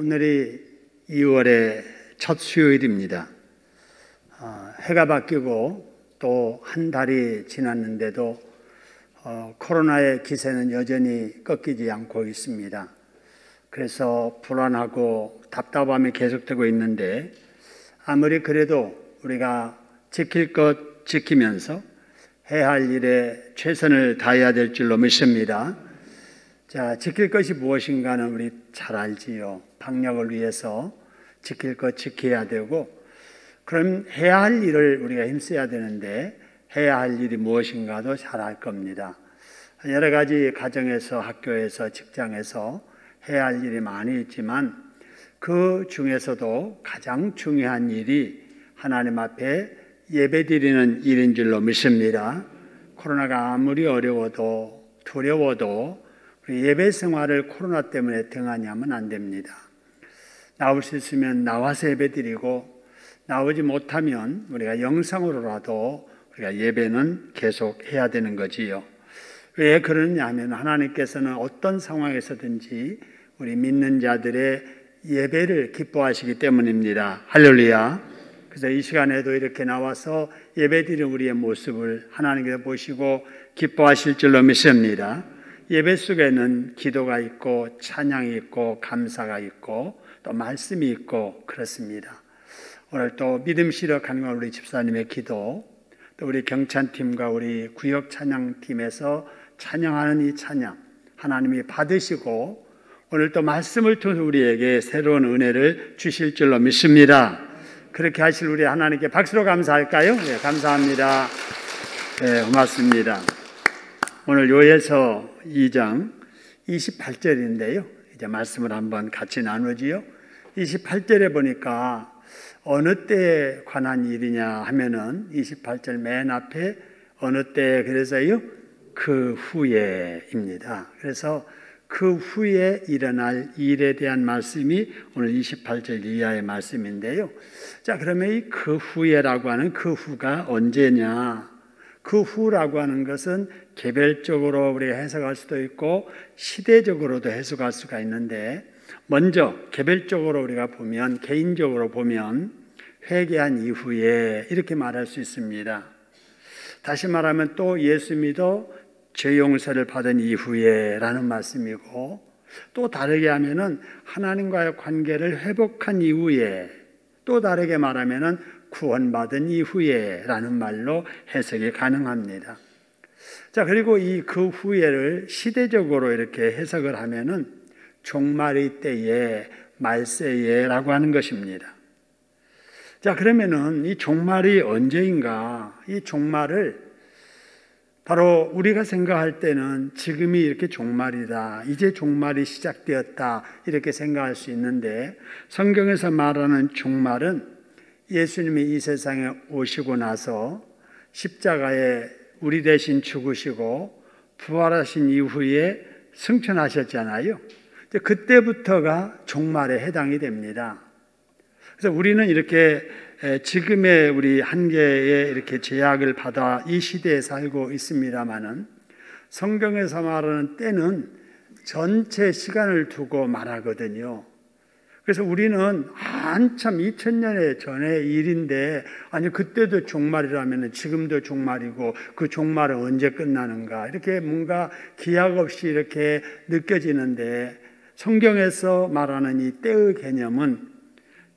오늘이 2월의 첫 수요일입니다. 해가 바뀌고 또 한 달이 지났는데도 코로나의 기세는 여전히 꺾이지 않고 있습니다. 그래서 불안하고 답답함이 계속되고 있는데 아무리 그래도 우리가 지킬 것 지키면서 해야 할 일에 최선을 다해야 될 줄로 믿습니다. 자, 지킬 것이 무엇인가는 우리 잘 알지요. 방역을 위해서 지킬 것 지켜야 되고, 그럼 해야 할 일을 우리가 힘써야 되는데 해야 할 일이 무엇인가도 잘 알 겁니다. 여러 가지 가정에서, 학교에서, 직장에서 해야 할 일이 많이 있지만 그 중에서도 가장 중요한 일이 하나님 앞에 예배드리는 일인 줄로 믿습니다. 코로나가 아무리 어려워도 두려워도 우리 예배 생활을 코로나 때문에 등한히 안 됩니다. 나올 수 있으면 나와서 예배드리고, 나오지 못하면 우리가 영상으로라도 우리가 예배는 계속 해야 되는 거지요. 왜 그러냐 하면 하나님께서는 어떤 상황에서든지 우리 믿는 자들의 예배를 기뻐하시기 때문입니다. 할렐루야. 그래서 이 시간에도 이렇게 나와서 예배드리는 우리의 모습을 하나님께서 보시고 기뻐하실 줄로 믿습니다. 예배 속에는 기도가 있고 찬양이 있고 감사가 있고 또 말씀이 있고 그렇습니다. 오늘 또 믿음 시력하는 우리 집사님의 기도, 또 우리 경찬팀과 우리 구역 찬양팀에서 찬양하는 이 찬양 하나님이 받으시고 오늘 또 말씀을 통해서 우리에게 새로운 은혜를 주실 줄로 믿습니다. 그렇게 하실 우리 하나님께 박수로 감사할까요? 네, 감사합니다. 네, 고맙습니다. 오늘 요에서 2장 28절인데요. 이제 말씀을 한번 같이 나누지요. 28절에 보니까 어느 때에 관한 일이냐 하면은 28절 맨 앞에 어느 때에 그래서요 그 후에입니다. 그래서 그 후에 일어날 일에 대한 말씀이 오늘 28절 이하의 말씀인데요. 자, 그러면 이 그 후에라고 하는 그 후가 언제냐? 그 후라고 하는 것은 개별적으로 우리가 해석할 수도 있고 시대적으로도 해석할 수가 있는데, 먼저 개별적으로 우리가 보면, 개인적으로 보면 회개한 이후에 이렇게 말할 수 있습니다. 다시 말하면 또 예수 믿어 죄 용서를 받은 이후에 라는 말씀이고, 또 다르게 하면은 하나님과의 관계를 회복한 이후에, 또 다르게 말하면은 구원받은 이후에 라는 말로 해석이 가능합니다. 자, 그리고 이 그 후에를 시대적으로 이렇게 해석을 하면은 종말의 때에, 말세에 라고 하는 것입니다. 자, 그러면은 이 종말이 언제인가? 이 종말을 바로 우리가 생각할 때는 지금이 이렇게 종말이다, 이제 종말이 시작되었다 이렇게 생각할 수 있는데, 성경에서 말하는 종말은 예수님이 이 세상에 오시고 나서 십자가에 우리 대신 죽으시고 부활하신 이후에 승천하셨잖아요. 그때부터가 종말에 해당이 됩니다. 그래서 우리는 이렇게 지금의 우리 한계에 이렇게 제약을 받아 이 시대에 살고 있습니다마는, 성경에서 말하는 때는 전체 시간을 두고 말하거든요. 그래서 우리는 한참 2000년 전의 일인데, 아니 그때도 종말이라면 지금도 종말이고 그 제말은 언제 끝나는가, 이렇게 뭔가 기약 없이 이렇게 느껴지는데, 성경에서 말하는 이 때의 개념은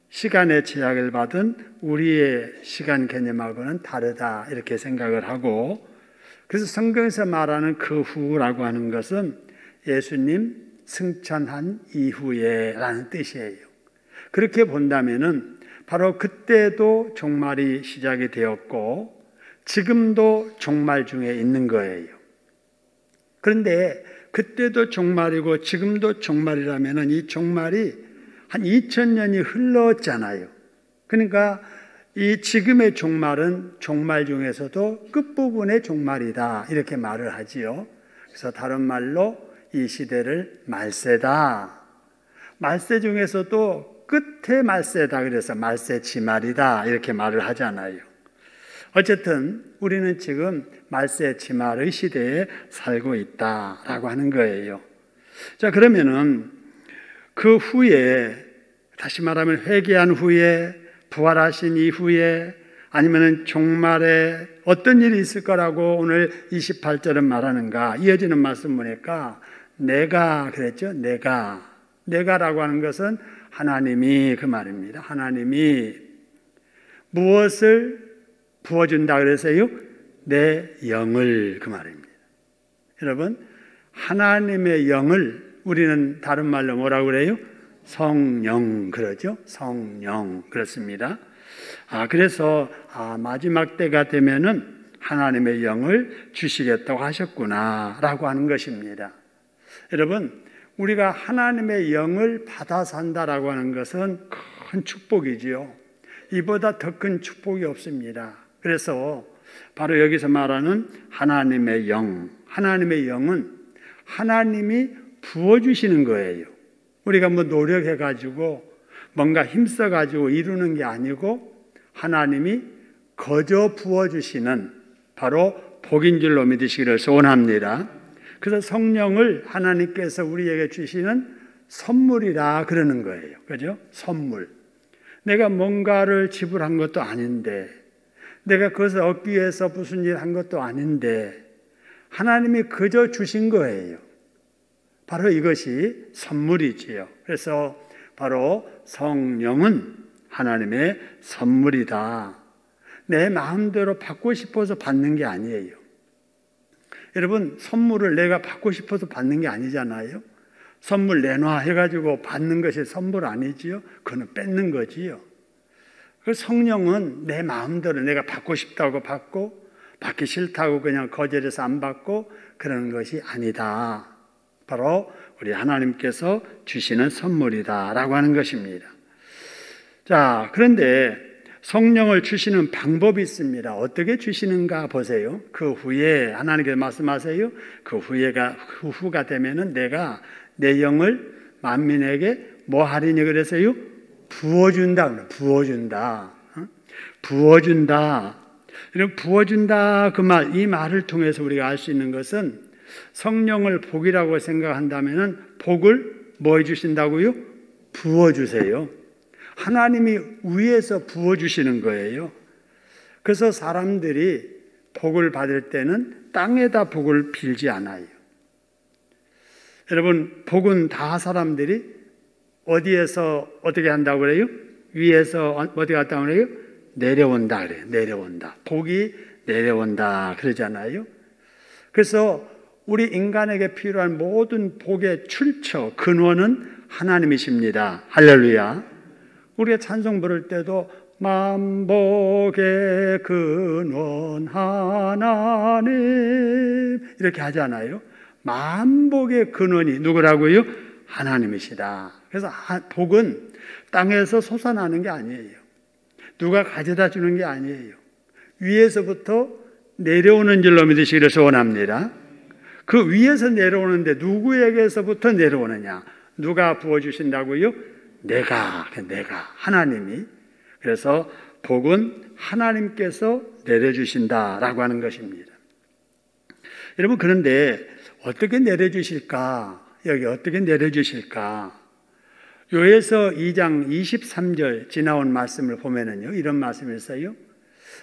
시간의 제약을 받은 우리의 시간 개념하고는 다르다 이렇게 생각을 하고, 그래서 성경에서 말하는 그 후라고 하는 것은 예수님 승천한 이후에 라는 뜻이에요. 그렇게 본다면은 바로 그때도 종말이 시작이 되었고 지금도 종말 중에 있는 거예요. 그런데 그때도 종말이고 지금도 종말이라면은 이 종말이 한 2000년이 흘렀잖아요. 그러니까 이 지금의 종말은 종말 중에서도 끝부분의 종말이다 이렇게 말을 하지요. 그래서 다른 말로 이 시대를 말세다, 말세 중에서도 끝의 말세다, 그래서 말세 지말이다 이렇게 말을 하잖아요. 어쨌든 우리는 지금 말세 지말의 시대에 살고 있다라고 하는 거예요. 자, 그러면은 그 후에 다시 말하면 회개한 후에, 부활하신 이후에, 아니면 종말에 어떤 일이 있을 거라고 오늘 28절은 말하는가? 이어지는 말씀 보니까 내가 그랬죠. 내가라고 하는 것은 하나님이 그 말입니다. 하나님이 무엇을 부어준다 그래서요? 내 영을 그 말입니다. 여러분, 하나님의 영을 우리는 다른 말로 뭐라고 그래요? 성령 그러죠. 성령 그렇습니다. 그래서 마지막 때가 되면은 하나님의 영을 주시겠다고 하셨구나라고 하는 것입니다. 여러분, 우리가 하나님의 영을 받아 산다라고 하는 것은 큰 축복이지요. 이보다 더 큰 축복이 없습니다. 그래서 바로 여기서 말하는 하나님의 영, 하나님의 영은 하나님이 부어주시는 거예요. 우리가 뭐 노력해가지고 뭔가 힘써가지고 이루는 게 아니고 하나님이 거저 부어주시는 바로 복인 줄로 믿으시기를 소원합니다. 그래서 성령을 하나님께서 우리에게 주시는 선물이라 그러는 거예요. 그죠? 선물. 내가 뭔가를 지불한 것도 아닌데, 내가 그것을 얻기 위해서 무슨 일을 한 것도 아닌데 하나님이 그저 주신 거예요. 바로 이것이 선물이지요. 그래서 바로 성령은 하나님의 선물이다. 내 마음대로 받고 싶어서 받는 게 아니에요. 여러분, 선물을 내가 받고 싶어서 받는 게 아니잖아요. 선물 내놔 해가지고 받는 것이 선물 아니지요. 그건 뺏는 거지요. 그 성령은 내 마음대로 내가 받고 싶다고 받고 받기 싫다고 그냥 거절해서 안 받고 그러는 것이 아니다. 바로 우리 하나님께서 주시는 선물이다라고 하는 것입니다. 자, 그런데 성령을 주시는 방법이 있습니다. 어떻게 주시는가 보세요. 그 후에 하나님께서 말씀하세요. 그 후가 되면은 내가 내 영을 만민에게 뭐 하리니 그래서요? 부어준다. 부어준다. 이런 부어준다 그 말, 이 말을 통해서 우리가 알 수 있는 것은 성령을 복이라고 생각한다면은 복을 뭐 해주신다고요? 부어주세요. 하나님이 위에서 부어주시는 거예요. 그래서 사람들이 복을 받을 때는 땅에다 복을 빌지 않아요. 여러분, 복은 다 사람들이 어디에서 어떻게 한다고 그래요? 위에서 어디 갔다 그래요? 내려온다 그래요. 내려온다. 복이 내려온다 그러잖아요. 그래서 우리 인간에게 필요한 모든 복의 출처, 근원은 하나님이십니다. 할렐루야. 우리가 찬송 부를 때도 만복의 근원 하나님 이렇게 하잖아요. 만복의 근원이 누구라고요? 하나님이시다. 그래서 복은 땅에서 솟아나는 게 아니에요. 누가 가져다 주는 게 아니에요. 위에서부터 내려오는 줄로 믿으시기를 소원합니다. 그 위에서 내려오는데 누구에게서부터 내려오느냐? 누가 부어주신다고요? 내가 하나님이. 그래서 복은 하나님께서 내려주신다라고 하는 것입니다. 여러분, 그런데 어떻게 내려주실까? 여기 어떻게 내려주실까? 요에서 2장 23절 지나온 말씀을 보면은요, 이런 말씀이 있어요.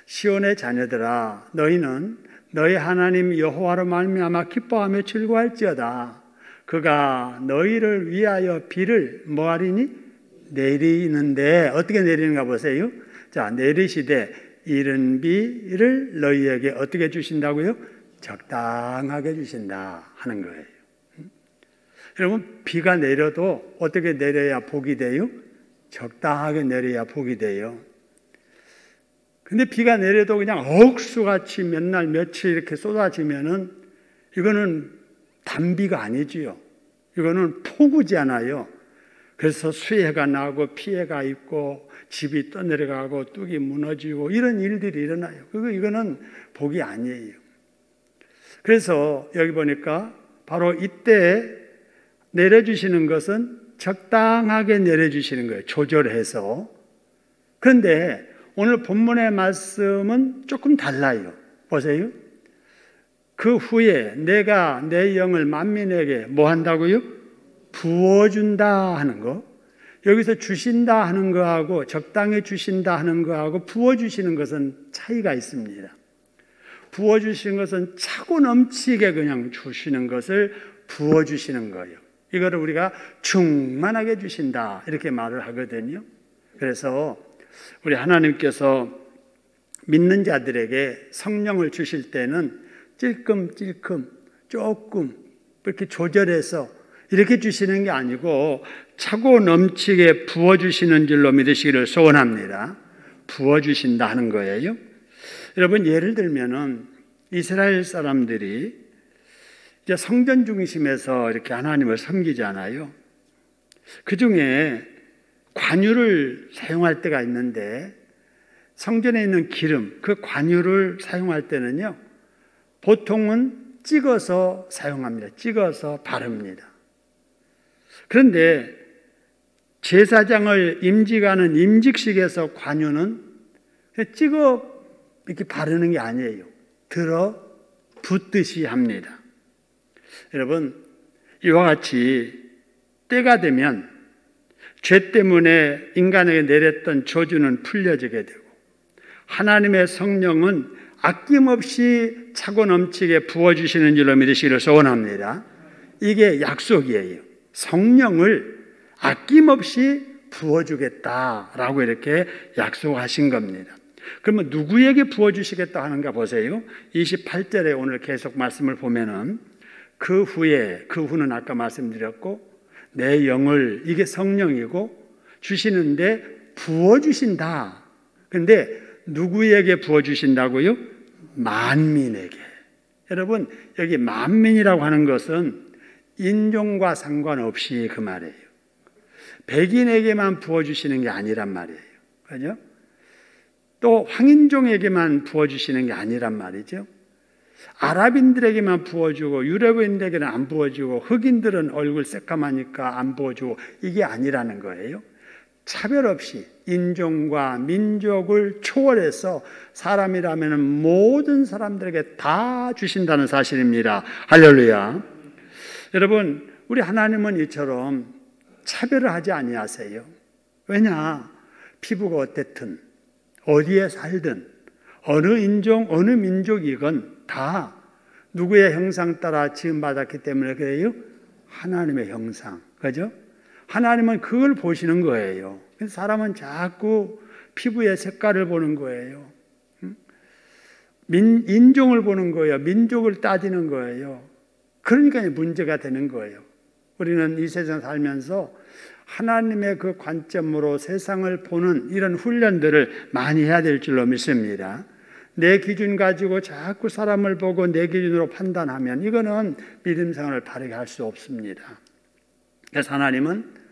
시온의 자녀들아, 너희는 너희 하나님 여호와로 말미암아 기뻐하며 즐거워할지어다. 그가 너희를 위하여 비를 뭐하리니? 내리는데 어떻게 내리는가 보세요. 자, 내리시되 이른 비를 너희에게 어떻게 주신다고요? 적당하게 주신다 하는 거예요. 여러분, 비가 내려도 어떻게 내려야 복이 돼요? 적당하게 내려야 복이 돼요. 근데 비가 내려도 그냥 억수같이 몇 날 며칠 이렇게 쏟아지면은 이거는 단비가 아니지요. 이거는 폭우잖아요. 그래서 수해가 나고 피해가 있고 집이 떠내려가고 뚝이 무너지고 이런 일들이 일어나요. 이거는 복이 아니에요. 그래서 여기 보니까 바로 이때 내려주시는 것은 적당하게 내려주시는 거예요. 조절해서. 그런데 오늘 본문의 말씀은 조금 달라요. 보세요. 그 후에 내가 내 영을 만민에게 뭐 한다고요? 부어준다 하는 거. 여기서 주신다 하는 거하고 적당히 주신다 하는 거하고 부어주시는 것은 차이가 있습니다. 부어주시는 것은 차고 넘치게 그냥 주시는 것을 부어주시는 거예요. 이거를 우리가 충만하게 주신다 이렇게 말을 하거든요. 그래서 우리 하나님께서 믿는 자들에게 성령을 주실 때는 찔끔찔끔 조금 이렇게 조절해서 이렇게 주시는 게 아니고 차고 넘치게 부어주시는 줄로 믿으시기를 소원합니다. 부어주신다 하는 거예요. 여러분, 예를 들면은 이스라엘 사람들이 이제 성전 중심에서 이렇게 하나님을 섬기잖아요. 그 중에 관유를 사용할 때가 있는데 성전에 있는 기름, 그 관유를 사용할 때는요, 보통은 찍어서 사용합니다. 찍어서 바릅니다. 그런데 제사장을 임직하는 임직식에서 관유는 찍어 이렇게 바르는 게 아니에요. 들어 붓듯이 합니다. 여러분, 이와 같이 때가 되면 죄 때문에 인간에게 내렸던 저주는 풀려지게 되고 하나님의 성령은 아낌없이 차고 넘치게 부어주시는 줄로 믿으시기를 소원합니다. 이게 약속이에요. 성령을 아낌없이 부어주겠다라고 이렇게 약속하신 겁니다. 그러면 누구에게 부어주시겠다 하는가 보세요. 28절에 오늘 계속 말씀을 보면은 그 후는 아까 말씀드렸고 내 영을, 이게 성령이고 주시는데 부어주신다. 근데 누구에게 부어주신다고요? 만민에게. 여러분, 여기 만민이라고 하는 것은 인종과 상관없이 그 말이에요. 백인에게만 부어주시는 게 아니란 말이에요. 그죠? 또 황인종에게만 부어주시는 게 아니란 말이죠. 아랍인들에게만 부어주고 유럽인들에게는 안 부어주고 흑인들은 얼굴 새까마니까 안 부어주고 이게 아니라는 거예요. 차별 없이 인종과 민족을 초월해서 사람이라면 모든 사람들에게 다 주신다는 사실입니다. 할렐루야. 여러분, 우리 하나님은 이처럼 차별을 하지 아니하세요. 왜냐? 피부가 어땠든 어디에 살든 어느 인종 어느 민족이건 다 누구의 형상 따라 지음받았기 때문에 그래요? 하나님의 형상. 그죠? 하나님은 그걸 보시는 거예요. 사람은 자꾸 피부의 색깔을 보는 거예요. 인종을 보는 거예요. 민족을 따지는 거예요. 그러니까 문제가 되는 거예요. 우리는 이 세상 살면서 하나님의 그 관점으로 세상을 보는 이런 훈련들을 많이 해야 될 줄로 믿습니다. 내 기준 가지고 자꾸 사람을 보고 내 기준으로 판단하면 이거는 믿음 생활을 바르게 할 수 없습니다. 그래서 하나님은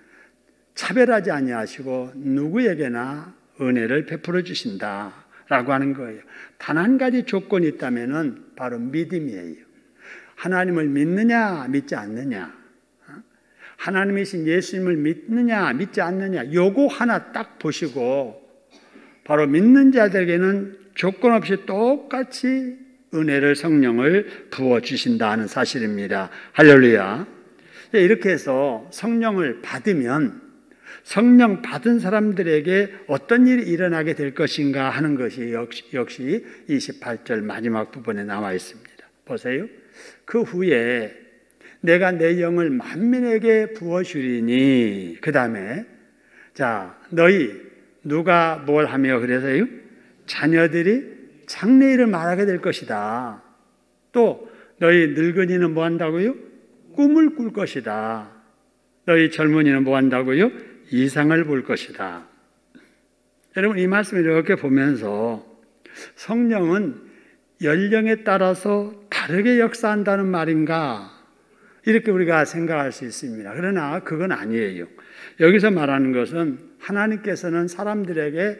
차별하지 아니하시고 누구에게나 은혜를 베풀어 주신다라고 하는 거예요. 단 한 가지 조건이 있다면은 바로 믿음이에요. 하나님을 믿느냐 믿지 않느냐, 하나님이신 예수님을 믿느냐 믿지 않느냐, 요거 하나 딱 보시고 바로 믿는 자들에게는 조건 없이 똑같이 은혜를, 성령을 부어주신다 하는 사실입니다. 할렐루야. 이렇게 해서 성령을 받으면 성령 받은 사람들에게 어떤 일이 일어나게 될 것인가 하는 것이 역시 28절 마지막 부분에 나와 있습니다. 보세요. 그 후에 내가 내 영을 만민에게 부어주리니, 그 다음에 자, 너희 누가 뭘 하며 그래서요? 자녀들이 장래일을 말하게 될 것이다. 또 너희 늙은이는 뭐 한다고요? 꿈을 꿀 것이다. 너희 젊은이는 뭐 한다고요? 이상을 볼 것이다. 여러분, 이 말씀을 이렇게 보면서 성령은 연령에 따라서 다르게 역사한다는 말인가? 이렇게 우리가 생각할 수 있습니다. 그러나 그건 아니에요. 여기서 말하는 것은 하나님께서는 사람들에게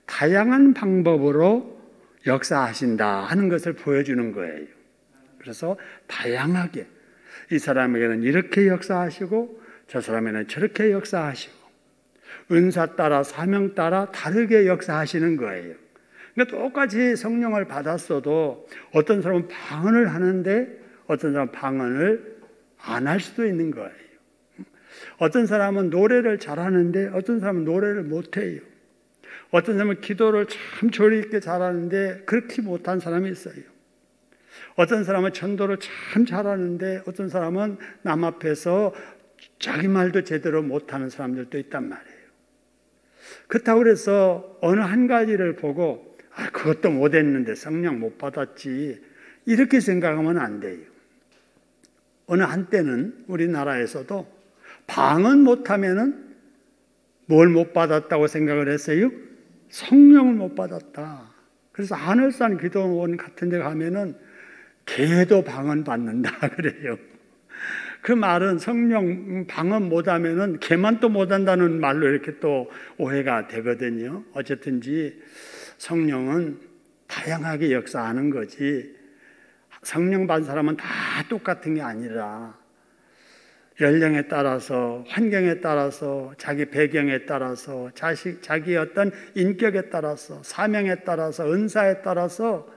다양한 방법으로 역사하신다 하는 것을 보여주는 거예요. 그래서 다양하게 이 사람에게는 이렇게 역사하시고 저 사람에게는 저렇게 역사하시고 은사 따라 사명 따라 다르게 역사하시는 거예요. 그러니까 똑같이 성령을 받았어도 어떤 사람은 방언을 하는데 어떤 사람은 방언을 안 할 수도 있는 거예요. 어떤 사람은 노래를 잘하는데 어떤 사람은 노래를 못해요. 어떤 사람은 기도를 참 조리 있게 잘하는데 그렇게 못한 사람이 있어요. 어떤 사람은 전도를 참 잘하는데 어떤 사람은 남 앞에서 자기 말도 제대로 못하는 사람들도 있단 말이에요. 그렇다고 해서 어느 한 가지를 보고 그것도 못했는데 성령 못 받았지 이렇게 생각하면 안 돼요. 어느 한때는 우리나라에서도 방언 못하면은 뭘 못 받았다고 생각을 했어요? 성령을 못 받았다. 그래서 하늘산 기도원 같은 데 가면은 개도 방언 받는다 그래요. 그 말은 성령 방언 못하면은 개만 또 못한다는 말로 이렇게 또 오해가 되거든요. 어쨌든지 성령은 다양하게 역사하는 거지 성령 받은 사람은 다 똑같은 게 아니라 연령에 따라서 환경에 따라서 자기 배경에 따라서 자기 어떤 인격에 따라서 사명에 따라서 은사에 따라서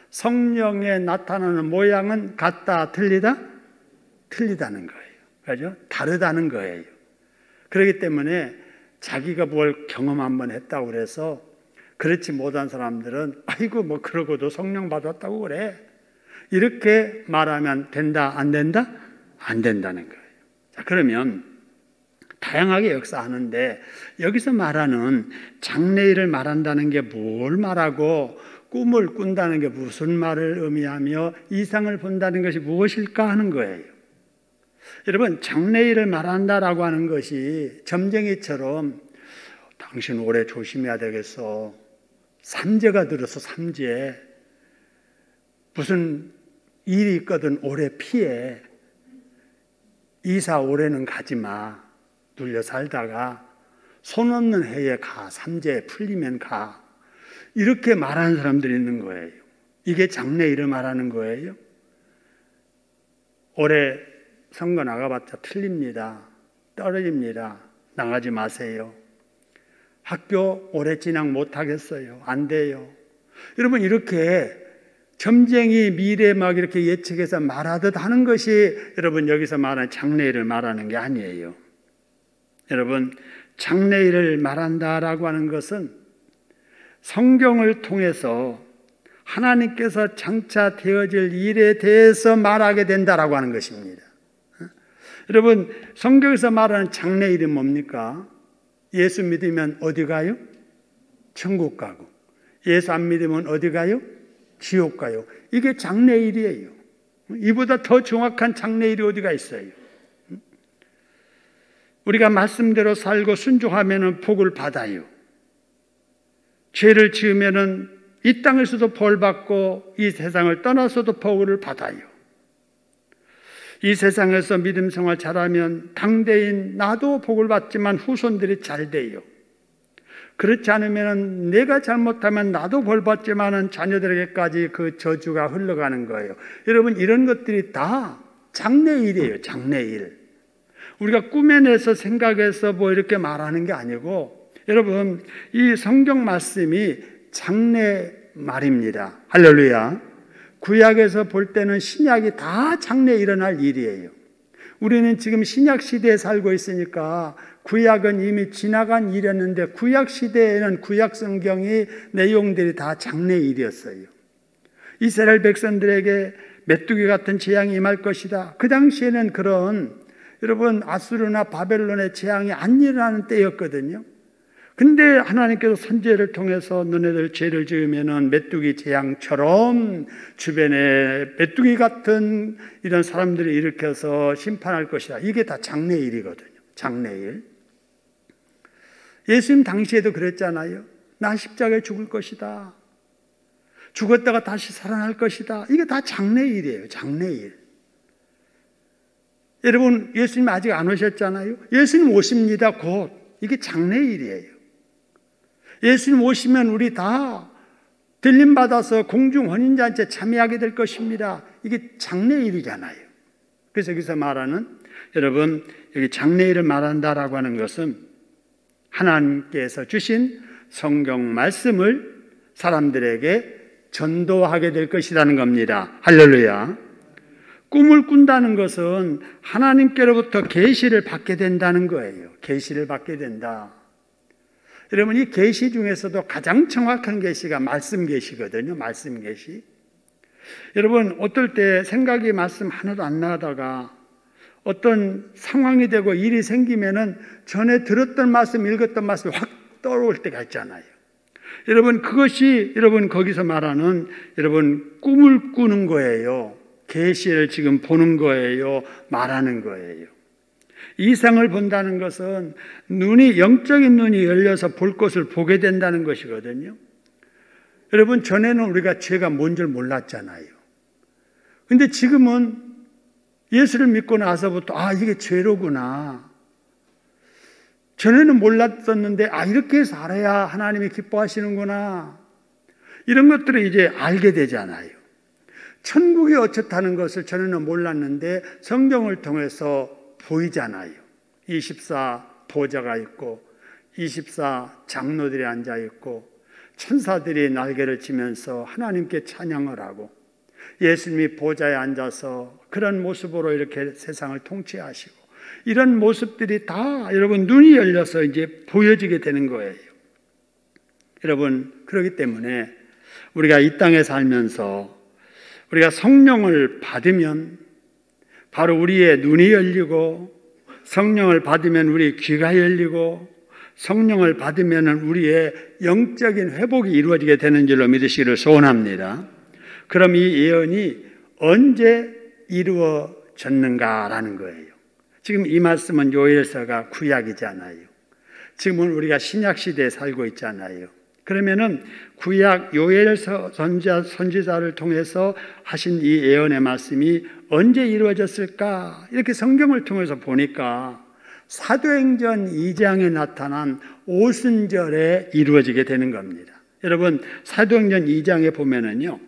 성령에 나타나는 모양은 같다 틀리다? 틀리다는 거예요. 그렇죠? 다르다는 거예요. 그렇기 때문에 자기가 뭘 경험 한번 했다고 그래서 그렇지 못한 사람들은 아이고 뭐 그러고도 성령 받았다고 그래 이렇게 말하면 된다 안 된다? 안 된다는 거예요. 자, 그러면 다양하게 역사하는데 여기서 말하는 장래일을 말한다는 게 뭘 말하고 꿈을 꾼다는 게 무슨 말을 의미하며 이상을 본다는 것이 무엇일까 하는 거예요. 여러분 장래일을 말한다라고 하는 것이 점쟁이처럼 당신 올해 조심해야 되겠어. 삼재가 들어서 삼재 무슨 일이 있거든 올해 피해. 이사 올해는 가지 마. 눌려 살다가 손 없는 해에 가. 삼재 풀리면 가. 이렇게 말하는 사람들이 있는 거예요. 이게 장래일을 말하는 거예요. 올해 선거 나가봤자 틀립니다. 떨어집니다. 나가지 마세요. 학교 올해 진학 못하겠어요. 안 돼요. 여러분 이렇게 점쟁이 미래 막 이렇게 예측해서 말하듯 하는 것이 여러분 여기서 말하는 장래일을 말하는 게 아니에요. 여러분 장래일을 말한다라고 하는 것은 성경을 통해서 하나님께서 장차 되어질 일에 대해서 말하게 된다라고 하는 것입니다. 여러분 성경에서 말하는 장래일이 뭡니까? 예수 믿으면 어디 가요? 천국 가고 예수 안 믿으면 어디 가요? 지옥 가요. 이게 장래일이에요. 이보다 더 정확한 장래일이 어디가 있어요? 우리가 말씀대로 살고 순종하면 복을 받아요. 죄를 지으면 이 땅에서도 벌 받고 이 세상을 떠나서도 복을 받아요. 이 세상에서 믿음 생활 잘하면 당대인 나도 복을 받지만 후손들이 잘 돼요. 그렇지 않으면 내가 잘못하면 나도 벌 받지만 자녀들에게까지 그 저주가 흘러가는 거예요. 여러분 이런 것들이 다 장래일이에요. 장래일. 우리가 꾸며내서 생각해서 뭐 이렇게 말하는 게 아니고 여러분 이 성경 말씀이 장래 말입니다. 할렐루야. 구약에서 볼 때는 신약이 다 장래에 일어날 일이에요. 우리는 지금 신약 시대에 살고 있으니까 구약은 이미 지나간 일이었는데 구약 시대에는 구약 성경이 내용들이 다 장래 일이었어요. 이스라엘 백성들에게 메뚜기 같은 재앙이 임할 것이다. 그 당시에는 그런 여러분 아수르나 바벨론의 재앙이 안 일어나는 때였거든요. 근데 하나님께서 선지자를 통해서 너네들 죄를 지으면은 메뚜기 재앙처럼 주변에 메뚜기 같은 이런 사람들이 일으켜서 심판할 것이다. 이게 다 장래일이거든요. 장래일. 예수님 당시에도 그랬잖아요. 나 십자가에 죽을 것이다. 죽었다가 다시 살아날 것이다. 이게 다 장래일이에요. 장래일. 여러분 예수님 아직 안 오셨잖아요. 예수님 오십니다. 곧. 이게 장래일이에요. 예수님 오시면 우리 다 들림받아서 공중 혼인잔치에 참여하게 될 것입니다. 이게 장래일이잖아요. 그래서 여기서 말하는 여러분 여기 장래일을 말한다라고 하는 것은 하나님께서 주신 성경 말씀을 사람들에게 전도하게 될 것이라는 겁니다. 할렐루야. 꿈을 꾼다는 것은 하나님께로부터 계시를 받게 된다는 거예요. 계시를 받게 된다. 여러분, 이 계시 중에서도 가장 정확한 계시가 말씀 계시거든요. 말씀 계시. 여러분, 어떨 때 생각이 말씀 하나도 안 나다가 어떤 상황이 되고 일이 생기면은 전에 들었던 말씀, 읽었던 말씀이 확 떠오를 때가 있잖아요. 여러분, 그것이 여러분 거기서 말하는 여러분 꿈을 꾸는 거예요. 계시를 지금 보는 거예요. 말하는 거예요. 이상을 본다는 것은 눈이, 영적인 눈이 열려서 볼 것을 보게 된다는 것이거든요. 여러분, 전에는 우리가 죄가 뭔 줄 몰랐잖아요. 근데 지금은 예수를 믿고 나서부터 이게 죄로구나. 전에는 몰랐었는데 이렇게 살아야 하나님이 기뻐하시는구나. 이런 것들을 이제 알게 되잖아요. 천국이 어떻다는 것을 전에는 몰랐는데 성경을 통해서 보이잖아요. 24 보좌가 있고 24 장로들이 앉아 있고 천사들이 날개를 치면서 하나님께 찬양을 하고 예수님이 보좌에 앉아서 그런 모습으로 이렇게 세상을 통치하시고 이런 모습들이 다 여러분 눈이 열려서 이제 보여지게 되는 거예요. 여러분, 그렇기 때문에 우리가 이 땅에 살면서 우리가 성령을 받으면 바로 우리의 눈이 열리고 성령을 받으면 우리 귀가 열리고 성령을 받으면 우리의 영적인 회복이 이루어지게 되는 줄로 믿으시기를 소원합니다. 그럼 이 예언이 언제 이루어졌는가라는 거예요. 지금 이 말씀은 요엘서가 구약이잖아요. 지금은 우리가 신약 시대에 살고 있잖아요. 그러면은 구약 요엘서 선지자를 통해서 하신 이 예언의 말씀이 언제 이루어졌을까? 이렇게 성경을 통해서 보니까 사도행전 2장에 나타난 오순절에 이루어지게 되는 겁니다. 여러분, 사도행전 2장에 보면은요,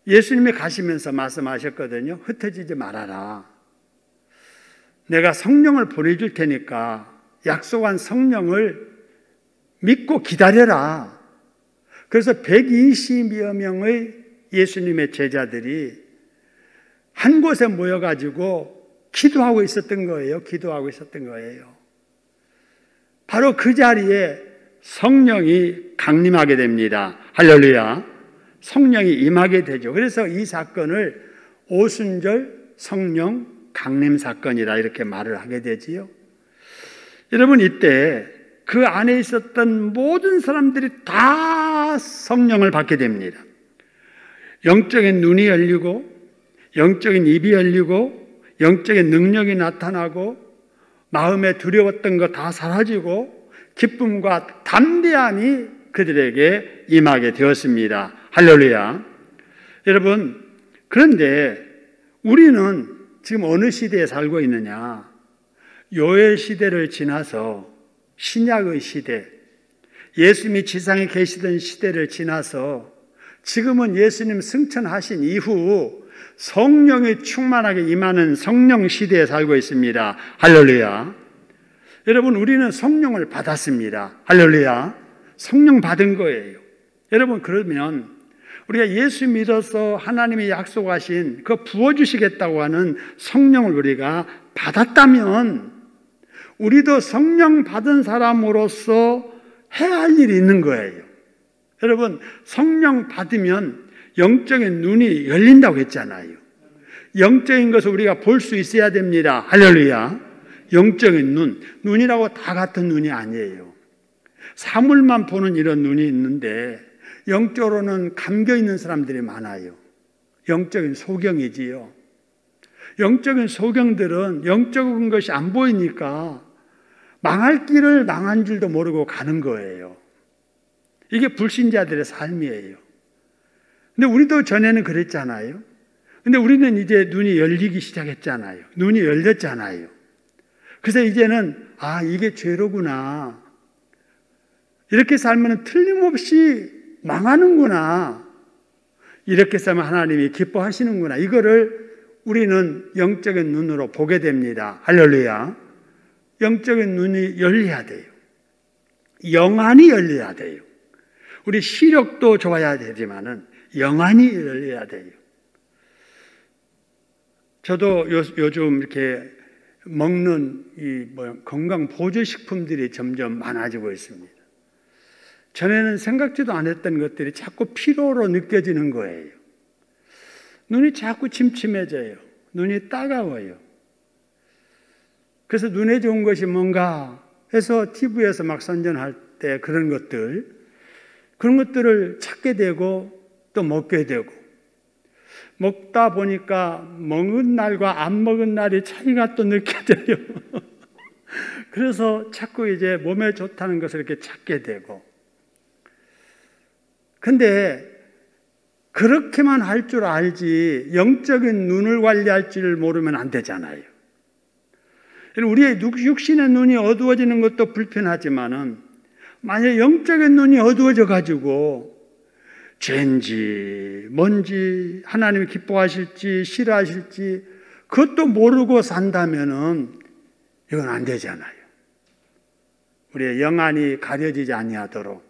예수님이 가시면서 말씀하셨거든요. 흩어지지 말아라. 내가 성령을 보내줄 테니까 약속한 성령을 믿고 기다려라. 그래서 120여 명의 예수님의 제자들이 한 곳에 모여가지고 기도하고 있었던 거예요. 기도하고 있었던 거예요. 바로 그 자리에 성령이 강림하게 됩니다. 할렐루야. 성령이 임하게 되죠. 그래서 이 사건을 오순절 성령 강림 사건이라 이렇게 말을 하게 되지요. 여러분, 이때 그 안에 있었던 모든 사람들이 다 성령을 받게 됩니다. 영적인 눈이 열리고 영적인 입이 열리고 영적인 능력이 나타나고 마음에 두려웠던 거 다 사라지고 기쁨과 담대함이 그들에게 임하게 되었습니다. 할렐루야. 여러분, 그런데 우리는 지금 어느 시대에 살고 있느냐? 요엘 시대를 지나서 신약의 시대, 예수님이 지상에 계시던 시대를 지나서 지금은 예수님 승천하신 이후 성령이 충만하게 임하는 성령 시대에 살고 있습니다. 할렐루야. 여러분, 우리는 성령을 받았습니다. 할렐루야. 성령 받은 거예요. 여러분, 그러면 우리가 예수 믿어서 하나님이 약속하신 그 부어주시겠다고 하는 성령을 우리가 받았다면 우리도 성령 받은 사람으로서 해야 할 일이 있는 거예요. 여러분, 성령 받으면 영적인 눈이 열린다고 했잖아요. 영적인 것을 우리가 볼 수 있어야 됩니다. 할렐루야. 영적인 눈, 눈이라고 다 같은 눈이 아니에요. 사물만 보는 이런 눈이 있는데 영적으로는 감겨 있는 사람들이 많아요. 영적인 소경이지요. 영적인 소경들은 영적인 것이 안 보이니까 망할 길을 망한 줄도 모르고 가는 거예요. 이게 불신자들의 삶이에요. 근데 우리도 전에는 그랬잖아요. 근데 우리는 이제 눈이 열리기 시작했잖아요. 눈이 열렸잖아요. 그래서 이제는 이게 죄로구나. 이렇게 살면 틀림없이 망하는구나. 이렇게 살면 하나님이 기뻐하시는구나. 이거를 우리는 영적인 눈으로 보게 됩니다. 할렐루야. 영적인 눈이 열려야 돼요. 영안이 열려야 돼요. 우리 시력도 좋아야 되지만은 영안이 열려야 돼요. 저도 요즘 이렇게 먹는 건강 보조식품들이 점점 많아지고 있습니다. 전에는 생각지도 않았던 것들이 자꾸 피로로 느껴지는 거예요. 눈이 자꾸 침침해져요. 눈이 따가워요. 그래서 눈에 좋은 것이 뭔가 해서 TV에서 막 선전할 때 그런 것들을 찾게 되고 또 먹게 되고, 먹다 보니까 먹은 날과 안 먹은 날이 차이가 또 느껴져요. 그래서 자꾸 이제 몸에 좋다는 것을 이렇게 찾게 되고. 근데 그렇게만 할 줄 알지 영적인 눈을 관리할 줄 모르면 안 되잖아요. 우리의 육신의 눈이 어두워지는 것도 불편하지만은 만약 영적인 눈이 어두워져 가지고 죄인지 뭔지 하나님이 기뻐하실지 싫어하실지 그것도 모르고 산다면은 이건 안 되잖아요. 우리의 영안이 가려지지 아니하도록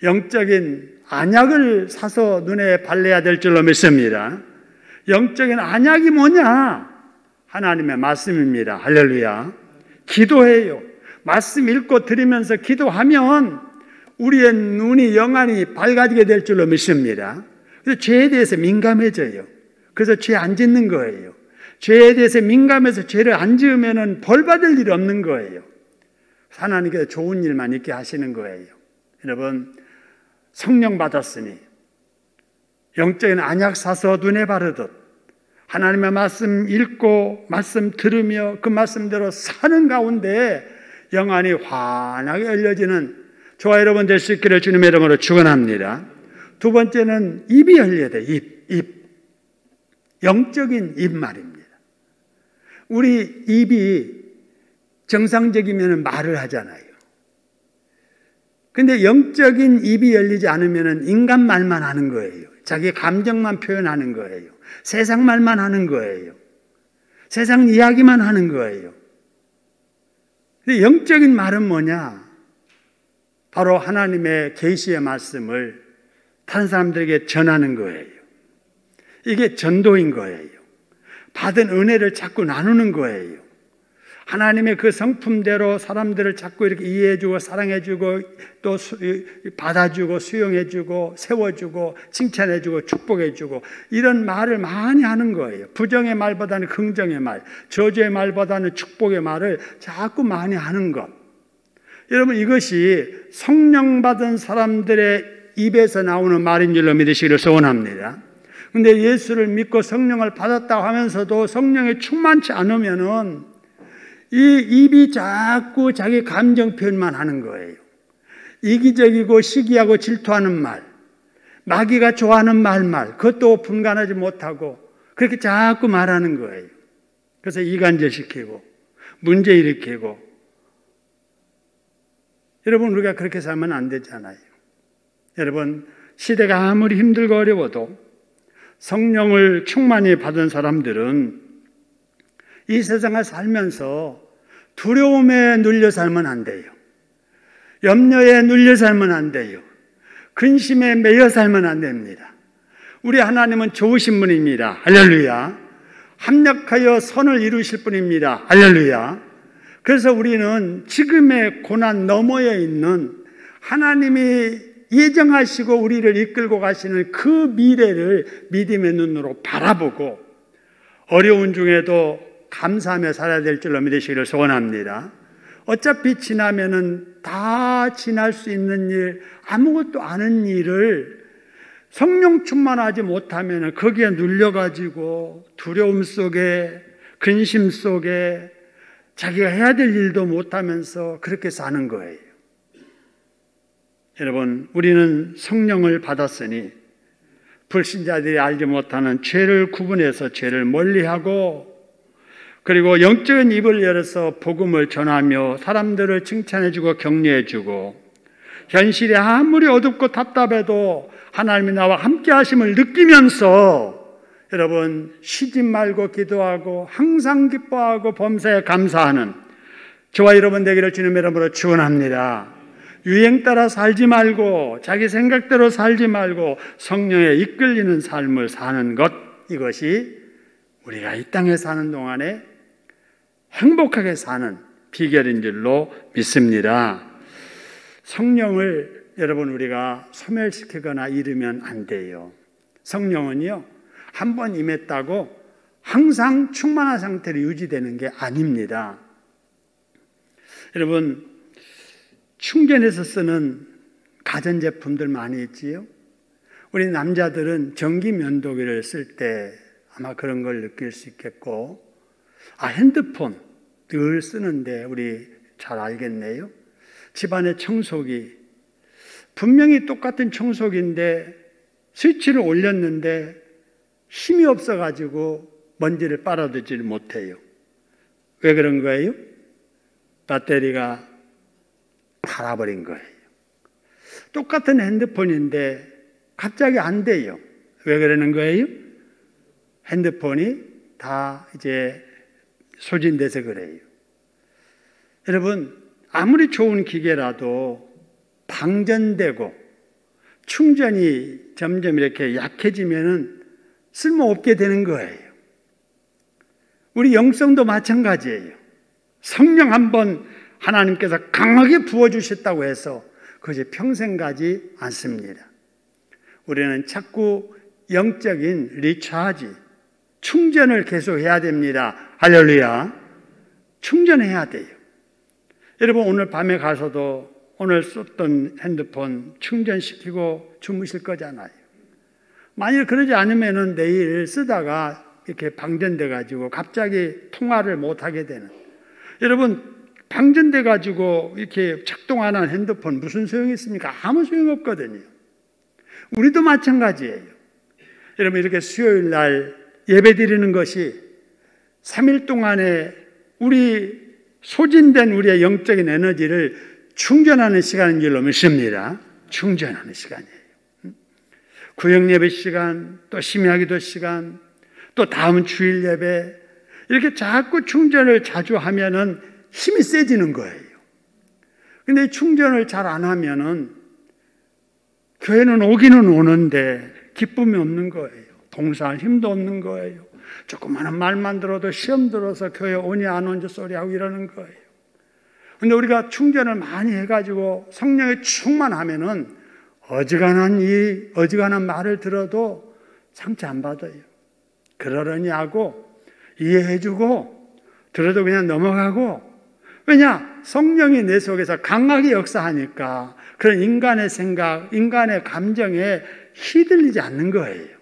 영적인 안약을 사서 눈에 발라야 될 줄로 믿습니다. 영적인 안약이 뭐냐? 하나님의 말씀입니다. 할렐루야. 기도해요. 말씀 읽고 들으면서 기도하면 우리의 눈이 영안이 밝아지게 될 줄로 믿습니다. 그래서 죄에 대해서 민감해져요. 그래서 죄 안 짓는 거예요. 죄에 대해서 민감해서 죄를 안 지으면 벌 받을 일이 없는 거예요. 하나님께서 좋은 일만 있게 하시는 거예요. 여러분, 성령 받았으니 영적인 안약 사서 눈에 바르듯 하나님의 말씀 읽고 말씀 들으며 그 말씀대로 사는 가운데 영안이 환하게 열려지는 저와 여러분 될 수 있기를 주님의 이름으로 축원합니다. 두 번째는 입이 열려야 돼요. 입. 영적인 입 말입니다. 우리 입이 정상적이면 말을 하잖아요. 근데 영적인 입이 열리지 않으면 인간 말만 하는 거예요. 자기 감정만 표현하는 거예요. 세상 말만 하는 거예요. 세상 이야기만 하는 거예요. 근데 영적인 말은 뭐냐? 바로 하나님의 계시의 말씀을 다른 사람들에게 전하는 거예요. 이게 전도인 거예요. 받은 은혜를 자꾸 나누는 거예요. 하나님의 그 성품대로 사람들을 자꾸 이렇게 이해해주고 사랑해주고 또 받아주고 수용해주고 세워주고 칭찬해주고 축복해주고 이런 말을 많이 하는 거예요. 부정의 말보다는 긍정의 말, 저주의 말보다는 축복의 말을 자꾸 많이 하는 것. 여러분, 이것이 성령 받은 사람들의 입에서 나오는 말인 줄로 믿으시기를 소원합니다. 근데 예수를 믿고 성령을 받았다고 하면서도 성령에 충만치 않으면은 이 입이 자꾸 자기 감정 표현만 하는 거예요. 이기적이고 시기하고 질투하는 말, 마귀가 좋아하는 말, 그것도 분간하지 못하고 그렇게 자꾸 말하는 거예요. 그래서 이간질시키고 문제 일으키고. 여러분, 우리가 그렇게 살면 안 되잖아요. 여러분, 시대가 아무리 힘들고 어려워도 성령을 충만히 받은 사람들은 이 세상을 살면서 두려움에 눌려 살면 안 돼요. 염려에 눌려 살면 안 돼요. 근심에 매여 살면 안 됩니다. 우리 하나님은 좋으신 분입니다. 할렐루야. 합력하여 선을 이루실 분입니다. 할렐루야. 그래서 우리는 지금의 고난 너머에 있는 하나님이 예정하시고 우리를 이끌고 가시는 그 미래를 믿음의 눈으로 바라보고 어려운 중에도 감사하며 살아야 될 줄로 믿으시기를 소원합니다. 어차피 지나면은 다 지날 수 있는 일, 아무것도 아는 일을 성령 충만하지 못하면 거기에 눌려가지고 두려움 속에 근심 속에 자기가 해야 될 일도 못하면서 그렇게 사는 거예요. 여러분, 우리는 성령을 받았으니 불신자들이 알지 못하는 죄를 구분해서 죄를 멀리하고 그리고 영적인 입을 열어서 복음을 전하며 사람들을 칭찬해주고 격려해주고 현실이 아무리 어둡고 답답해도 하나님이 나와 함께 하심을 느끼면서 여러분 쉬지 말고 기도하고 항상 기뻐하고 범사에 감사하는 저와 여러분 되기를 주님의 이름으로 축원합니다. 유행 따라 살지 말고 자기 생각대로 살지 말고 성령에 이끌리는 삶을 사는 것, 이것이 우리가 이 땅에 사는 동안에 행복하게 사는 비결인 줄로 믿습니다. 성령을 여러분 우리가 소멸시키거나 잃으면 안 돼요. 성령은요, 한 번 임했다고 항상 충만한 상태로 유지되는 게 아닙니다. 여러분, 충전해서 쓰는 가전제품들 많이 있지요? 우리 남자들은 전기면도기를 쓸 때 아마 그런 걸 느낄 수 있겠고, 핸드폰 늘 쓰는데 우리 잘 알겠네요. 집안의 청소기, 분명히 똑같은 청소기인데 스위치를 올렸는데 힘이 없어가지고 먼지를 빨아들이지 못해요. 왜 그런 거예요? 배터리가 닳아버린 거예요. 똑같은 핸드폰인데 갑자기 안 돼요. 왜 그러는 거예요? 핸드폰이 다 이제 소진돼서 그래요. 여러분, 아무리 좋은 기계라도 방전되고 충전이 점점 이렇게 약해지면은 쓸모없게 되는 거예요. 우리 영성도 마찬가지예요. 성령 한번 하나님께서 강하게 부어주셨다고 해서 그것이 평생 가지 않습니다. 우리는 자꾸 영적인 리차지, 충전을 계속 해야 됩니다. 할렐루야. 충전해야 돼요. 여러분, 오늘 밤에 가서도 오늘 썼던 핸드폰 충전시키고 주무실 거잖아요. 만일 그러지 않으면 내일 쓰다가 이렇게 방전돼 가지고 갑자기 통화를 못 하게 되는. 여러분, 방전돼 가지고 이렇게 작동하는 핸드폰 무슨 소용이 있습니까? 아무 소용 없거든요. 우리도 마찬가지예요. 여러분, 이렇게 수요일 날 예배 드리는 것이 3일 동안에 우리 소진된 우리의 영적인 에너지를 충전하는 시간인 줄로 믿습니다. 충전하는 시간이에요. 구역 예배 시간, 또 심야기도 시간, 또 다음 주일 예배, 이렇게 자꾸 충전을 자주 하면은 힘이 세지는 거예요. 근데 충전을 잘 안 하면은 교회는 오기는 오는데 기쁨이 없는 거예요. 봉사할 힘도 없는 거예요. 조그마한 말만 들어도 시험 들어서 교회 오니 안 오니 소리하고 이러는 거예요. 근데 우리가 충전을 많이 해가지고 성령에 충만하면은 어지간한 말을 들어도 상처 안 받아요. 그러려니 하고 이해해주고 들어도 그냥 넘어가고. 왜냐? 성령이 내 속에서 강하게 역사하니까 그런 인간의 생각, 인간의 감정에 휘둘리지 않는 거예요.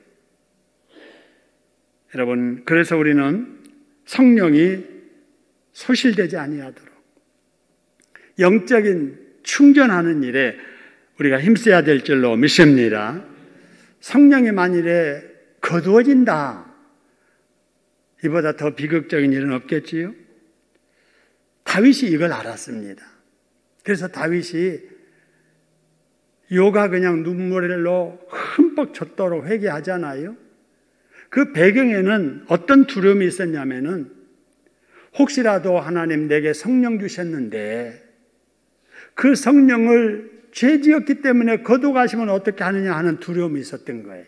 여러분, 그래서 우리는 성령이 소실되지 아니하도록 영적인 충전하는 일에 우리가 힘써야 될 줄로 믿습니다. 성령이 만일에 거두어진다, 이보다 더 비극적인 일은 없겠지요? 다윗이 이걸 알았습니다. 그래서 다윗이 요가 그냥 눈물로 흠뻑 젖도록 회개하잖아요. 그 배경에는 어떤 두려움이 있었냐면은 혹시라도 하나님 내게 성령 주셨는데 그 성령을 죄 지었기 때문에 거둬가시면 어떻게 하느냐 하는 두려움이 있었던 거예요.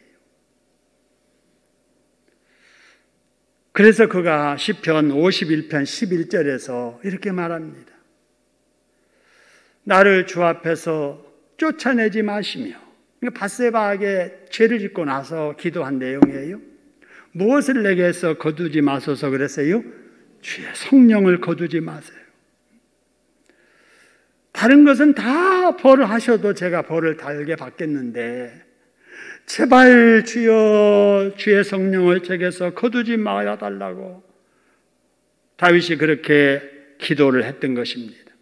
그래서 그가 시편 51편 11절에서 이렇게 말합니다. 나를 주 앞에서 쫓아내지 마시며, 밧세바에게 죄를 짓고 나서 기도한 내용이에요. 무엇을 내게서 거두지 마소서 그랬어요? 주의 성령을 거두지 마세요. 다른 것은 다 벌을 하셔도 제가 벌을 달게 받겠는데 제발 주여 주의 성령을 제게서 거두지 말아 달라고 다윗이 그렇게 기도를 했던 것입니다.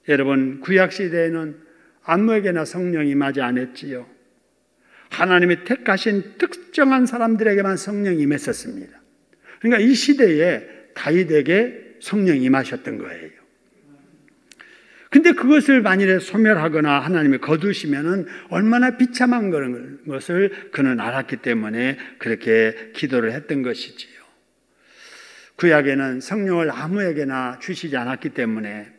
여러분, 구약시대에는 아무에게나 성령이 임하지 않았지요. 하나님이 택하신 특정한 사람들에게만 성령이 임했었습니다. 그러니까 이 시대에 다윗에게 성령이 임하셨던 거예요. 근데 그것을 만일에 소멸하거나 하나님이 거두시면은 얼마나 비참한 그런 것을 그는 알았기 때문에 그렇게 기도를 했던 것이지요. 구약에는 성령을 아무에게나 주시지 않았기 때문에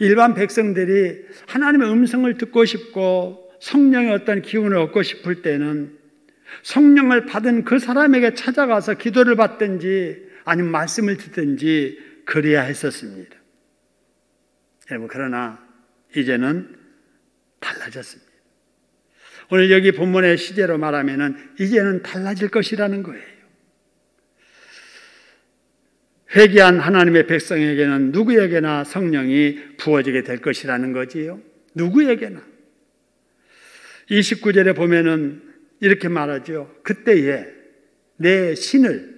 일반 백성들이 하나님의 음성을 듣고 싶고 성령의 어떤 기운을 얻고 싶을 때는 성령을 받은 그 사람에게 찾아가서 기도를 받든지 아니면 말씀을 듣든지 그래야 했었습니다. 여러분, 그러나 이제는 달라졌습니다. 오늘 여기 본문의 시제로 말하면은 이제는 달라질 것이라는 거예요. 회개한 하나님의 백성에게는 누구에게나 성령이 부어지게 될 것이라는 거지요. 누구에게나. 29절에 보면은 이렇게 말하죠. 그때에 내 신을,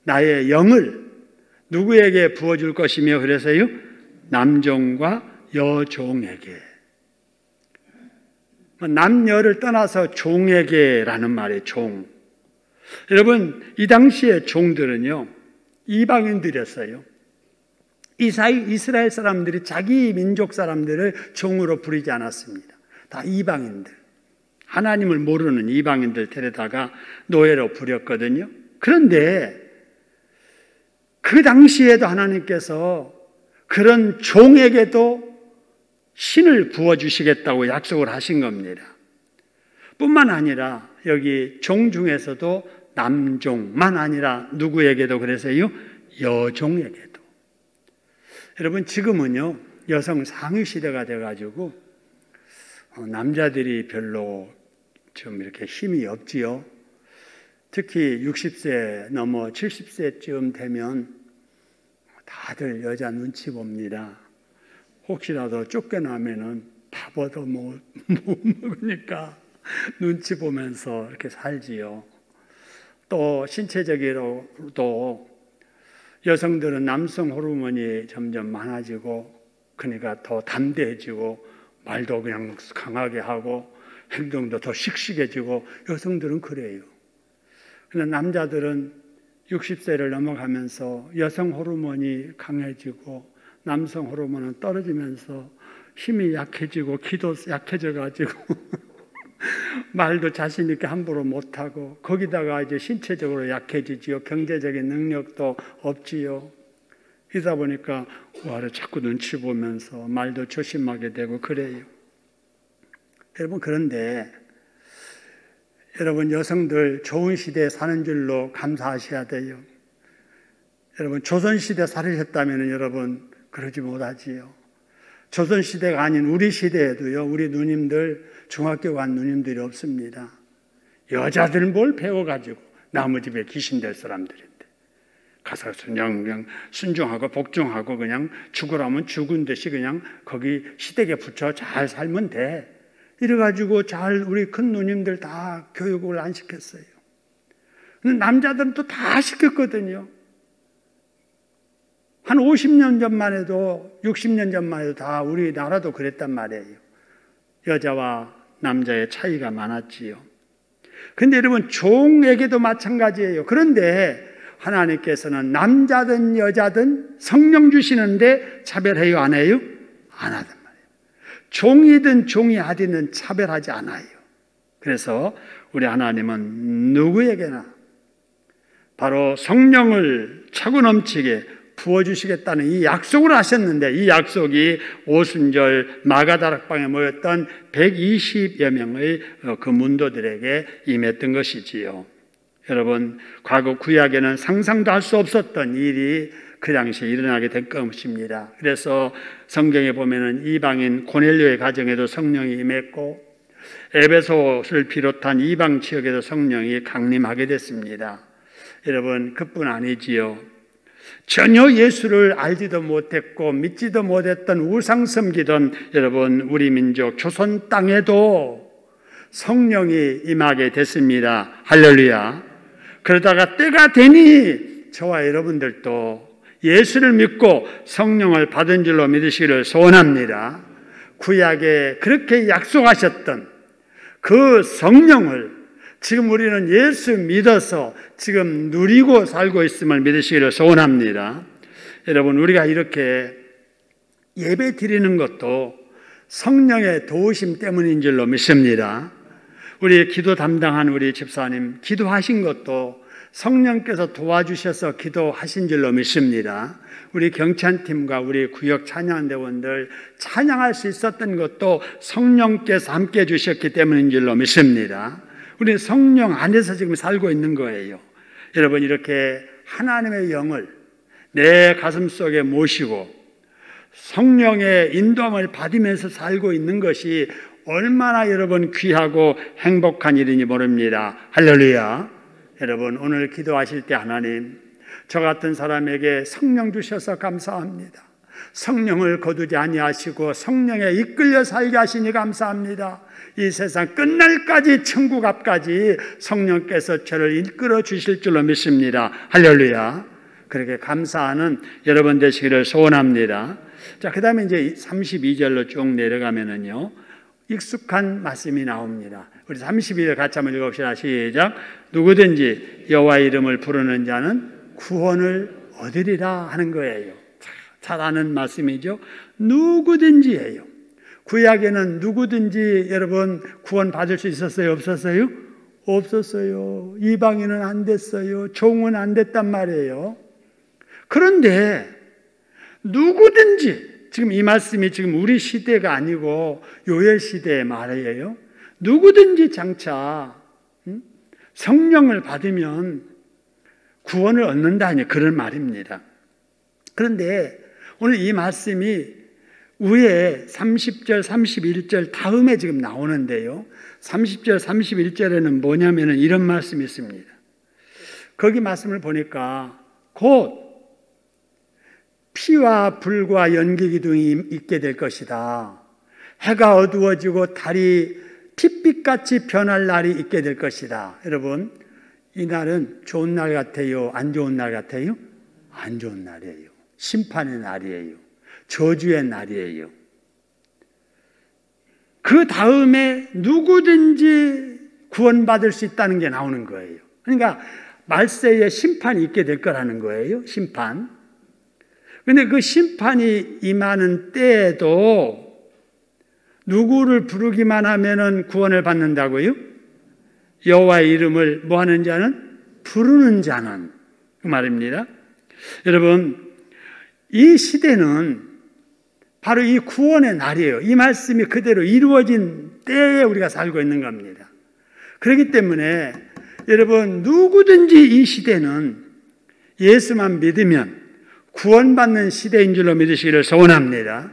나의 영을 누구에게 부어줄 것이며, 그래서요, 남종과 여종에게. 남녀를 떠나서 종에게라는 말이에요. 종. 여러분, 이 당시의 종들은요, 이방인들이었어요. 이스라엘 사람들이 자기 민족 사람들을 종으로 부리지 않았습니다. 다 이방인들, 하나님을 모르는 이방인들 데려다가 노예로 부렸거든요. 그런데 그 당시에도 하나님께서 그런 종에게도 신을 부어주시겠다고 약속을 하신 겁니다. 뿐만 아니라 여기 종 중에서도 남종만 아니라 누구에게도, 그래서요, 여종에게도. 여러분, 지금은요, 여성 상위 시대가 돼가지고 남자들이 별로 좀 이렇게 힘이 없지요. 특히 60세 넘어 70세쯤 되면 다들 여자 눈치 봅니다. 혹시라도 쫓겨나면은 밥도 못 먹으니까 눈치 보면서 이렇게 살지요. 또 신체적으로도 여성들은 남성 호르몬이 점점 많아지고, 그러니까 더 담대해지고, 말도 그냥 강하게 하고, 행동도 더 씩씩해지고, 여성들은 그래요. 그런데 남자들은 60세를 넘어가면서 여성 호르몬이 강해지고 남성 호르몬은 떨어지면서 힘이 약해지고 기도 약해져가지고 말도 자신 있게 함부로 못하고, 거기다가 이제 신체적으로 약해지지요. 경제적인 능력도 없지요. 이러다 보니까 와를 자꾸 눈치 보면서 말도 조심하게 되고 그래요. 여러분, 그런데 여러분, 여성들 좋은 시대에 사는 줄로 감사하셔야 돼요. 여러분, 조선시대 살으셨다면 여러분 그러지 못하지요. 조선시대가 아닌 우리 시대에도요, 우리 누님들, 중학교 간 누님들이 없습니다. 여자들 뭘 배워가지고 남의 집에 귀신 될 사람들인데 가서 그냥 순종하고 복종하고 그냥 죽으라면 죽은 듯이 그냥 거기 시댁에 붙여 잘 살면 돼. 이래가지고 잘 우리 큰 누님들 다 교육을 안 시켰어요. 남자들은 또 다 시켰거든요. 한 50년 전만 해도 60년 전만 해도 다 우리나라도 그랬단 말이에요. 여자와 남자의 차이가 많았지요. 그런데 여러분, 종에게도 마찬가지예요. 그런데 하나님께서는 남자든 여자든 성령 주시는데 차별해요, 안 해요? 안 하단 말이에요. 종이든 종이 아니든 차별하지 않아요. 그래서 우리 하나님은 누구에게나 바로 성령을 차고 넘치게 부어주시겠다는 이 약속을 하셨는데, 이 약속이 오순절 마가다락방에 모였던 120여 명의 그 문도들에게 임했던 것이지요. 여러분, 과거 구약에는 상상도 할 수 없었던 일이 그 당시에 일어나게 된 것입니다. 그래서 성경에 보면은 이방인 고넬료의 가정에도 성령이 임했고, 에베소를 비롯한 이방 지역에도 성령이 강림하게 됐습니다. 여러분, 그뿐 아니지요. 전혀 예수를 알지도 못했고 믿지도 못했던 우상 섬기던 여러분, 우리 민족 조선 땅에도 성령이 임하게 됐습니다. 할렐루야. 그러다가 때가 되니 저와 여러분들도 예수를 믿고 성령을 받은 줄로 믿으시기를 소원합니다. 구약에 그렇게 약속하셨던 그 성령을 지금 우리는 예수 믿어서 지금 누리고 살고 있음을 믿으시기를 소원합니다. 여러분, 우리가 이렇게 예배 드리는 것도 성령의 도우심 때문인 줄로 믿습니다. 우리 기도 담당한 우리 집사님 기도하신 것도 성령께서 도와주셔서 기도하신 줄로 믿습니다. 우리 경찬팀과 우리 구역 찬양대원들 찬양할 수 있었던 것도 성령께서 함께 해주셨기 때문인 줄로 믿습니다. 우리는 성령 안에서 지금 살고 있는 거예요. 여러분, 이렇게 하나님의 영을 내 가슴 속에 모시고 성령의 인도함을 받으면서 살고 있는 것이 얼마나 여러분 귀하고 행복한 일인지 모릅니다. 할렐루야. 여러분, 오늘 기도하실 때 하나님, 저 같은 사람에게 성령 주셔서 감사합니다. 성령을 거두지 아니하시고 성령에 이끌려 살게 하시니 감사합니다. 이 세상 끝날까지 천국 앞까지 성령께서 저를 이끌어 주실 줄로 믿습니다. 할렐루야. 그렇게 감사하는 여러분 되시기를 소원합니다. 자, 그 다음에 이제 32절로 쭉 내려가면은요, 익숙한 말씀이 나옵니다. 우리 32절 같이 한번 읽읍시다. 시작. 누구든지 여호와의 이름을 부르는 자는 구원을 얻으리라 하는 거예요. 잘 아는 말씀이죠. 누구든지예요. 구약에는 누구든지 여러분 구원 받을 수 있었어요? 없었어요? 없었어요. 이방인은 안 됐어요. 종은 안 됐단 말이에요. 그런데 누구든지, 지금 이 말씀이 지금 우리 시대가 아니고 요엘 시대의 말이에요. 누구든지 장차 성령을 받으면 구원을 얻는다니 그런 말입니다. 그런데 오늘 이 말씀이 위에 30절, 31절 다음에 지금 나오는데요. 30절, 31절에는 뭐냐면은 이런 말씀이 있습니다. 거기 말씀을 보니까 곧 피와 불과 연기 기둥이 있게 될 것이다. 해가 어두워지고 달이 핏빛같이 변할 날이 있게 될 것이다. 여러분, 이 날은 좋은 날 같아요? 안 좋은 날 같아요? 안 좋은 날이에요. 심판의 날이에요. 저주의 날이에요. 그 다음에 누구든지 구원받을 수 있다는 게 나오는 거예요. 그러니까 말세에 심판이 있게 될 거라는 거예요. 심판. 그런데 그 심판이 임하는 때에도 누구를 부르기만 하면은 구원을 받는다고요? 여호와의 이름을 뭐 하는 자는? 부르는 자는. 그 말입니다. 여러분, 이 시대는 바로 이 구원의 날이에요. 이 말씀이 그대로 이루어진 때에 우리가 살고 있는 겁니다. 그렇기 때문에 여러분, 누구든지 이 시대는 예수만 믿으면 구원받는 시대인 줄로 믿으시기를 소원합니다.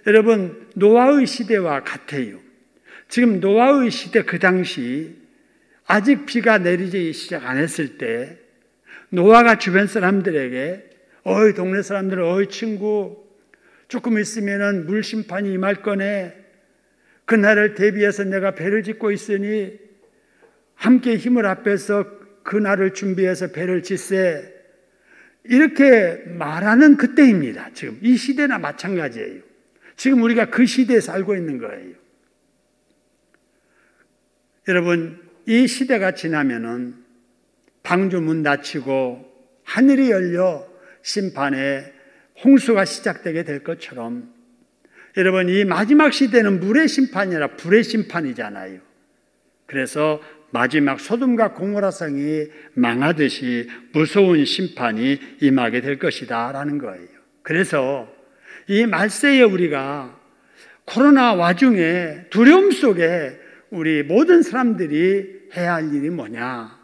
여러분, 노아의 시대와 같아요. 지금 노아의 시대 그 당시 아직 비가 내리기 시작 안 했을 때 노아가 주변 사람들에게 어이 동네 사람들, 어이 친구, 조금 있으면은 물 심판이 임할 거네. 그날을 대비해서 내가 배를 짓고 있으니 함께 힘을 합해서 그날을 준비해서 배를 짓세. 이렇게 말하는 그때입니다. 지금 이 시대나 마찬가지예요. 지금 우리가 그 시대에 살고 있는 거예요. 여러분, 이 시대가 지나면은 방주 문 닫히고 하늘이 열려 심판의 홍수가 시작되게 될 것처럼 여러분, 이 마지막 시대는 물의 심판이 아니라 불의 심판이잖아요. 그래서 마지막 소돔과 고모라 성이 망하듯이 무서운 심판이 임하게 될 것이다 라는 거예요. 그래서 이 말세에 우리가 코로나 와중에 두려움 속에 우리 모든 사람들이 해야 할 일이 뭐냐?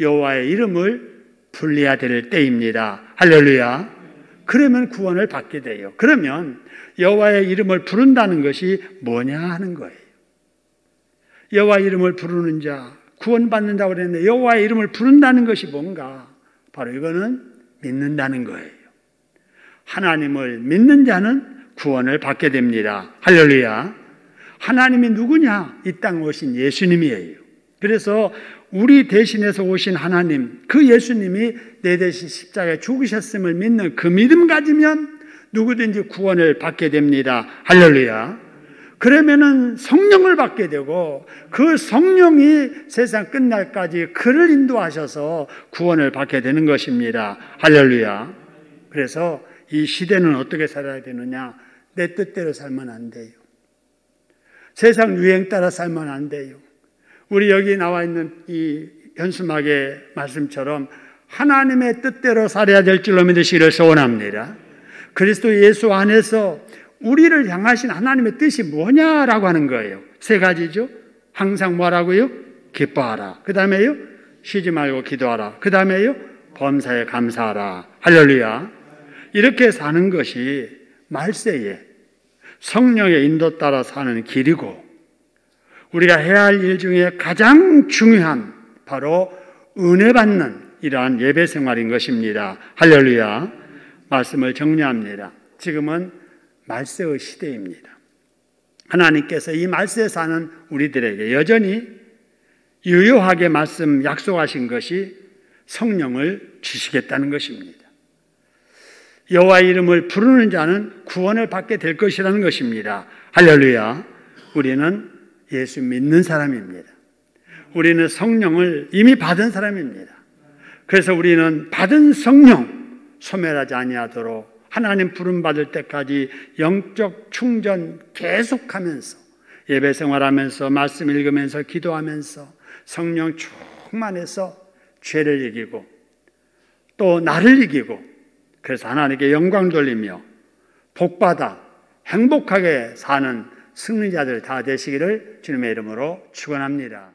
여호와의 이름을 불러야 될 때입니다. 할렐루야. 그러면 구원을 받게 돼요. 그러면 여호와의 이름을 부른다는 것이 뭐냐 하는 거예요. 여호와 이름을 부르는 자 구원받는다고 그랬는데 여호와의 이름을 부른다는 것이 뭔가? 바로 이거는 믿는다는 거예요. 하나님을 믿는 자는 구원을 받게 됩니다. 할렐루야. 하나님이 누구냐? 이 땅에 오신 예수님이에요. 그래서 우리 대신해서 오신 하나님, 그 예수님이 내 대신 십자가에 죽으셨음을 믿는 그 믿음 가지면 누구든지 구원을 받게 됩니다. 할렐루야. 그러면은 성령을 받게 되고 그 성령이 세상 끝날까지 그를 인도하셔서 구원을 받게 되는 것입니다. 할렐루야. 그래서 이 시대는 어떻게 살아야 되느냐? 내 뜻대로 살면 안 돼요. 세상 유행 따라 살면 안 돼요. 우리 여기 나와 있는 이 현수막의 말씀처럼 하나님의 뜻대로 살아야 될 줄로 믿으시기를 소원합니다. 그리스도 예수 안에서 우리를 향하신 하나님의 뜻이 뭐냐라고 하는 거예요. 세 가지죠. 항상 뭐라고요? 기뻐하라. 그 다음에요, 쉬지 말고 기도하라. 그 다음에요, 범사에 감사하라. 할렐루야. 이렇게 사는 것이 말세에 성령의 인도 따라 사는 길이고, 우리가 해야 할 일 중에 가장 중요한 바로 은혜 받는 이러한 예배 생활인 것입니다. 할렐루야. 말씀을 정리합니다. 지금은 말세의 시대입니다. 하나님께서 이 말세에 사는 우리들에게 여전히 유효하게 말씀 약속하신 것이 성령을 주시겠다는 것입니다. 여호와의 이름을 부르는 자는 구원을 받게 될 것이라는 것입니다. 할렐루야. 우리는 예수 믿는 사람입니다. 우리는 성령을 이미 받은 사람입니다. 그래서 우리는 받은 성령 소멸하지 아니하도록 하나님 부름 받을 때까지 영적 충전 계속하면서 예배 생활하면서 말씀 읽으면서 기도하면서 성령 충만해서 죄를 이기고 또 나를 이기고, 그래서 하나님께 영광 돌리며 복받아 행복하게 사는 승리자들 다 되시기를 주님의 이름으로 축원합니다.